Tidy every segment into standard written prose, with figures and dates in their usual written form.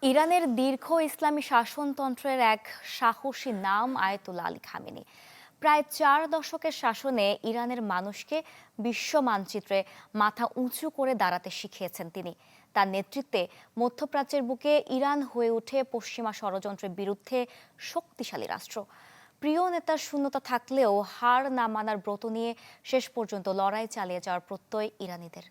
ইরানের দীর্ঘ ইসলামী শাসনতন্ত্রের এক সাহসী নাম আয়াতুল্লাহ আলী খামেনি। প্রায় 4 দশকের শাসনে ইরানের মানুষকে বিশ্ব মানচিত্রে মাথা উঁচু করে দাঁড়াতে শিখিয়েছেন তিনি। তার নেতৃত্বে মধ্যপ্রাচ্যের বুকে ইরান হয়ে ওঠে পশ্চিমা ষড়যন্ত্রের বিরুদ্ধে শক্তিশালী রাষ্ট্র। প্রিয় নেতার শূন্যতা থাকলেও হার না মানার ব্রত নিয়ে শেষ পর্যন্ত লড়াই চালিয়ে যাওয়ার প্রত্যয় ইরানিদের।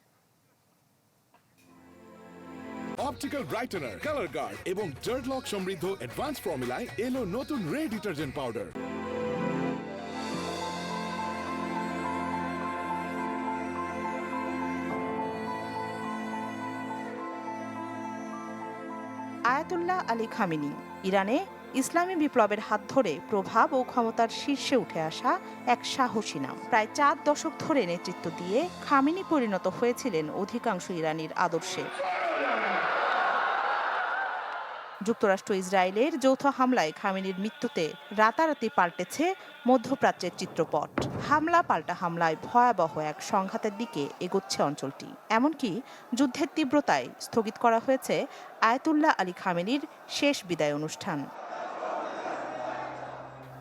অপটিক্যাল ব্রাইটেনার, কালার গার্ড এবং ডার্ট লক সমৃদ্ধ অ্যাডভান্স ফর্মুলায় এলো নতুন রে detergent powder. Ayatollah Ali Khamenei ইরানে ইসলামী বিপ্লবের হাত ধরে প্রভাব ও ক্ষমতার শীর্ষে উঠে আসা এক সাহসী নাম। প্রায় 4 দশক ধরে নেতৃত্ব দিয়ে খামেনি পরিণত হয়েছিলেন অধিকাংশ ইরানির আদর্শে। যুক্তরাষ্ট্র ইসরায়েলের যৌথ হামলায় খামেনির মৃত্যুতে রাতারাতি পাল্টেছে মধ্যপ্রাচ্যের চিত্রপট। হামলা পাল্টা হামলায় ভয়াবহ এক সংঘাতের দিকে এগোচ্ছে অঞ্চলটি। এমনকি যুদ্ধের তীব্রতায় স্থগিত করা হয়েছে আয়াতুল্লাহ আলী খামেনির শেষ বিদায় অনুষ্ঠান।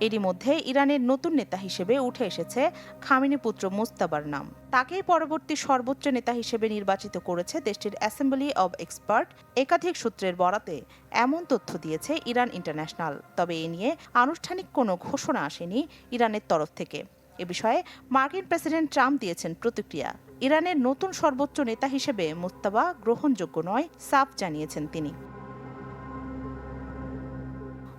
এরই মধ্যে ইরানের নতুন নেতা হিসেবে উঠে এসেছে খামেনি পুত্র মুজতাবার নাম। তাকেই পরবর্তী সর্বোচ্চ নেতা হিসেবে নির্বাচিত করেছে দেশটির অ্যাসেম্বলি অব এক্সপার্ট। একাধিক সূত্রের বরাতে এমন তথ্য দিয়েছে ইরান ইন্টারন্যাশনাল। তবে এ নিয়ে আনুষ্ঠানিক কোনো ঘোষণা আসেনি ইরানের তরফ থেকে। এ বিষয়ে মার্কিন প্রেসিডেন্ট ট্রাম্প দিয়েছেন প্রতিক্রিয়া। ইরানের নতুন সর্বোচ্চ নেতা হিসেবে মুজতাবা গ্রহণযোগ্য নয়, সাফ জানিয়েছেন তিনি।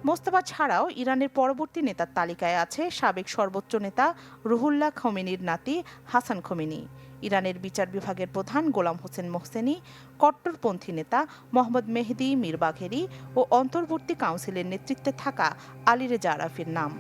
মোস্তফা ছাড়াও ইরানের পরবর্তী নেতার তালিকায় আছে সাবেক সর্বোচ্চ নেতা রুহুল্লাহ খোমেনির নাতি হাসান খোমেনি, ইরানের বিচার বিভাগের প্রধান গোলাম হোসেন মোহসেনি, কট্টরপন্থী নেতা মোহাম্মদ মেহেদি মীর বাঘেরি ও অন্তর্বর্তী কাউন্সিলের নেতৃত্বে থাকা আলী রেজা আরাফির নাম।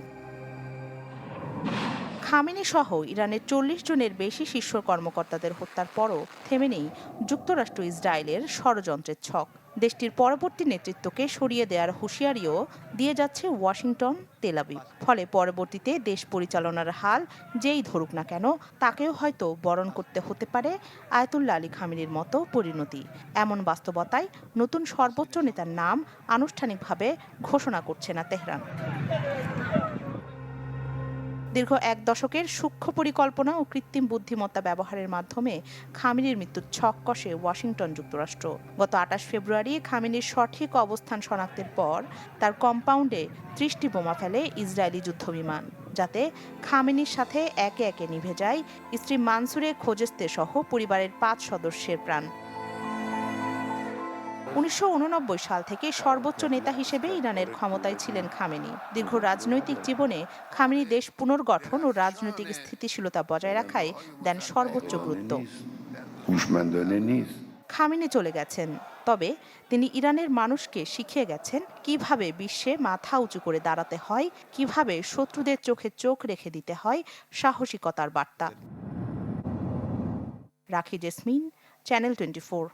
খামেনি সহ ইরানের 40 জনের বেশি শীর্ষ কর্মকর্তাদের হত্যার পরও থেমে নেই যুক্তরাষ্ট্র ইসরায়েলের ষড়যন্ত্রের ছক। দেশটির পরবর্তী নেতৃত্বকে সরিয়ে দেওয়ার হুঁশিয়ারিও দিয়ে যাচ্ছে ওয়াশিংটন, তেল আবিব। ফলে পরবর্তীতে দেশ পরিচালনার হাল যেই ধরুক না কেন, তাকেও হয়তো বরণ করতে হতে পারে আয়াতুল্লাহ আলী খামেনির মতো পরিণতি। এমন বাস্তবতায় নতুন সর্বোচ্চ নেতার নাম আনুষ্ঠানিকভাবে ঘোষণা করছে না তেহরান। দীর্ঘ 1 দশকের সূক্ষ্ম পরিকল্পনা ও কৃত্রিম বুদ্ধিমত্তা ব্যবহারের মাধ্যমে খামেনির মৃত্যুর ছক কষে ওয়াশিংটন যুক্তরাষ্ট্র। গত 28 ফেব্রুয়ারি খামেনির সঠিক অবস্থান শনাক্তের পর তার কম্পাউন্ডে 30টি বোমা ফেলে ইসরায়েলি যুদ্ধবিমান, যাতে খামেনির সাথে একে একে নিভে যায় স্ত্রী মানসুরে খোজেস্তে সহ পরিবারের 5 সদস্যের প্রাণ। 1989 সাল থেকে সর্বোচ্চ নেতা হিসেবে ইরানের ক্ষমতায় ছিলেন খামেনি। দীর্ঘ রাজনৈতিক জীবনে খামেনি দেশ পুনর্গঠন ও রাজনৈতিক স্থিতিশীলতা বজায় রাখায় দেন সর্বোচ্চ গুরুত্ব। খামেনি চলে গেছেন, তবে তিনি ইরানের মানুষকে শিখিয়ে গেছেন কিভাবে বিশ্বে মাথা উঁচু করে দাঁড়াতে হয়, কিভাবে শত্রুদের চোখে চোখ রেখে দিতে হয় সাহসিকতার বার্তা। রাখি জেসমিন, চ্যানেল 24।